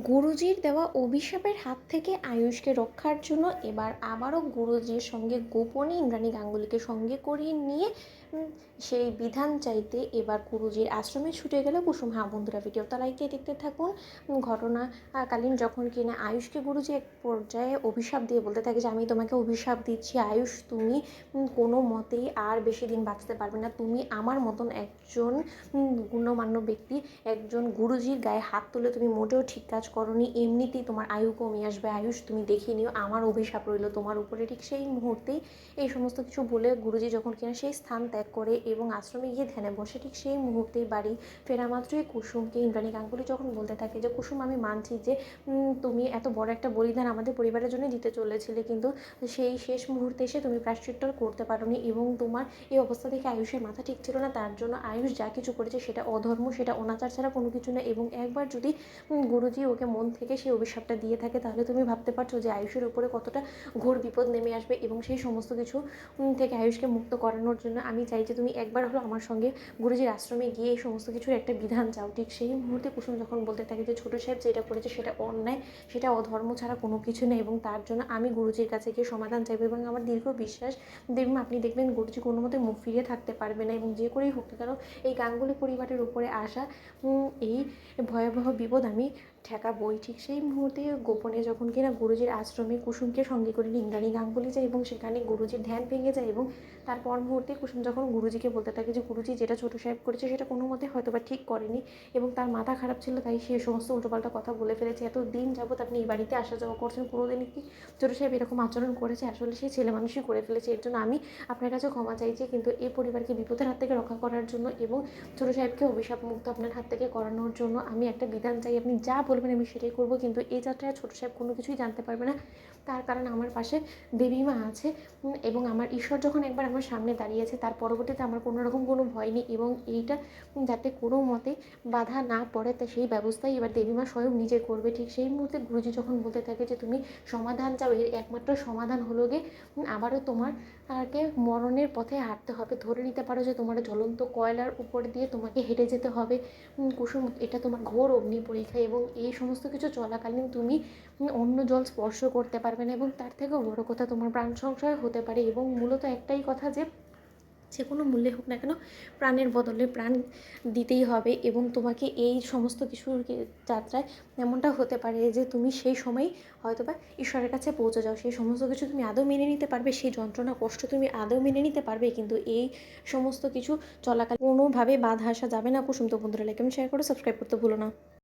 গুরুজির দেওয়া অভিশাপের হাত থেকে আয়ুষকে রক্ষার জন্য এবার আবারও গুরুজির সঙ্গে গোপনে ইন্দ্রাণী গাঙ্গুলিকে সঙ্গে করিয়ে নিয়ে সেই বিধান চাইতে এবার গুরুজির আশ্রমে ছুটে গেল কুসুম। হ্যাঁ বন্ধুরা, ভিডিওটা লাইক দিয়ে দেখতে থাকুন। ঘটনাকালীন যখন কিনা আয়ুষকে গুরুজি এক পর্যায়ে অভিশাপ দিয়ে বলতে থাকে যে আমি তোমাকে অভিশাপ দিচ্ছি আয়ুষ, তুমি কোনো মতেই আর বেশি দিন বাঁচতে পারবে না। তুমি আমার মতন একজন গণ্যমান্য ব্যক্তি, একজন গুরুজির গায়ে হাত তুলে তুমি মোটেও ঠিক কাজ করনি, এমনিতেই তোমার আয়ু কমে আসবে। আয়ুষ, তুমি দেখে নিও, আমার অভিশাপ রইল তোমার উপরে। ঠিক সেই মুহূর্তেই এই সমস্ত কিছু বলে গুরুজি যখন কিনা সেই স্থান ত্যাগ করে এবং আশ্রমে গিয়ে ধ্যানে বসে, ঠিক সেই মুহূর্তেই বাড়ি ফেরা মাত্রই কুসুমকে ইন্দ্রাণী গাঙ্গুলি যখন বলতে থাকে যে কুসুম, আমি মানছি যে তুমি এত বড় একটা বলিদান আমাদের পরিবারের জন্য দিতে চলেছিলে, কিন্তু সেই শেষ মুহূর্তে এসে তুমি প্রায়শ্চিত্ত করতে পারোনি এবং তোমার এই অবস্থা থেকে আয়ুষের মাথা ঠিক ছিল না। তার জন্য আয়ুষ যা কিছু করেছে সেটা অধর্ম, সেটা অনাচার ছাড়া কোনো কিছু না। এবং একবার যদি গুরুজি ওকে মন থেকে সেই অভিশাপটা দিয়ে থাকে, তাহলে তুমি ভাবতে পারছো যে আয়ুষের উপরে কতটা ঘোর বিপদ নেমে আসবে। এবং সেই সমস্ত কিছু থেকে আয়ুষকে মুক্ত করানোর জন্য আমি চাই যে তুমি একবার হলো আমার সঙ্গে গুরুজির আশ্রমে গিয়ে এই সমস্ত কিছুর একটা বিধান চাও। ঠিক সেই মুহূর্তে কুসুম যখন বলতে থাকে যে ছোটো সাহেব যেটা করেছে সেটা অন্যায়, সেটা অধর্ম ছাড়া কোনো কিছু নেই, এবং তার জন্য আমি গুরুজির কাছে গিয়ে সমাধান চাইবো। এবং আমার দীর্ঘ বিশ্বাস, দেখবেন আপনি দেখবেন গুরুজি কোনো মতে মুখ ফিরিয়ে থাকতে পারবে না। এবং যে করেই হোক না কেন এই গাঙ্গুলি পরিবারের উপরে আসা এই ভয়াবহ বিপদ আমি ঠেকাবই। ঠিক সেই মুহূর্তে গোপনে যখন কিনা গুরুজির আশ্রমে কুসুমকে সঙ্গে করে ইন্দ্রাণী গাঙ্গুলি যায় এবং সেখানে গুরুজির ধ্যান ভেঙে যায়। এবং তারপর মুহূর্তে কুসুম যখন গুরুজিকে বলতে থাকে যে গুরুজি যেটা ছোটো সাহেব করেছে সেটা কোনো মতে হয়তো বা ঠিক করেনি এবং তার মাথা খারাপ ছিল, তাই সে সমস্ত উল্টোপাল্টা কথা বলে ফেলেছে। এত দিন যাবত আপনি এই বাড়িতে আসা যাওয়া করছেন, কোনোদিনই কি ছোটো সাহেব এরকম আচরণ করেছে? আসলে সেই ছেলে মানুষই করে ফেলেছে। এর জন্য আমি আপনার কাছে ক্ষমা চাইছি, কিন্তু এই পরিবারকে বিপদের হাত থেকে রক্ষা করার জন্য এবং ছোটো সাহেবকে অভিশাপ মুক্ত আপনার হাত থেকে করানোর জন্য আমি একটা বিধান চাই। আপনি যা বলবেন আমি সেটাই করবো, কিন্তু এই যাত্রায় ছোটো সাহেব কোনো কিছুই জানতে পারবে না। তার কারণ আমার পাশে দেবী মা আছে এবং আমার ঈশ্বর যখন একবার আমার সামনে দাঁড়িয়েছে, তার পরবর্তীতে আমার কোনো রকম কোনো ভয় নেই। এবং এইটা যাতে কোনো মতে বাধা না পড়ে, তা সেই ব্যবস্থাই এবার দেবীমা স্বয়ং নিজে করবে। ঠিক সেই মুহূর্তে গুরুজি যখন বলতে থাকে যে তুমি সমাধান চাও, এর একমাত্র সমাধান হলো গিয়ে আবারও তোমার আগে মরণের পথে হাঁটতে হবে। ধরে নিতে পারো যে তোমার জ্বলন্ত কয়লার উপর দিয়ে তোমাকে হেঁটে যেতে হবে কুসুম, এটা তোমার ঘোর অগ্নি পরীক্ষা। এবং এই সমস্ত কিছু চলাকালীন তুমি অন্য জল স্পর্শ করতে পারবে না, এবং তার থেকেও বড় কথা তোমার প্রাণ সংশয় হতে পারে। এবং মূলত একটাই কথা যে যে কোনো মূল্যে হোক না কেন প্রাণের বদলে প্রাণ দিতেই হবে। এবং তোমাকে এই সমস্ত কিছুর যাত্রায় এমনটা হতে পারে যে তুমি সেই সময় হয়তোবা ঈশ্বরের কাছে পৌঁছে যাও। সেই সমস্ত কিছু তুমি আদৌ মেনে নিতে পারবে, সেই যন্ত্রণা কষ্ট তুমি আদৌ মেনে নিতে পারবে, কিন্তু এই সমস্ত কিছু চলাকালীন কোনোভাবে বাধা আসা যাবে না কুসুম। তো বন্ধুরা, লাইক এবং শেয়ার করে সাবস্ক্রাইব করতে ভুলো না।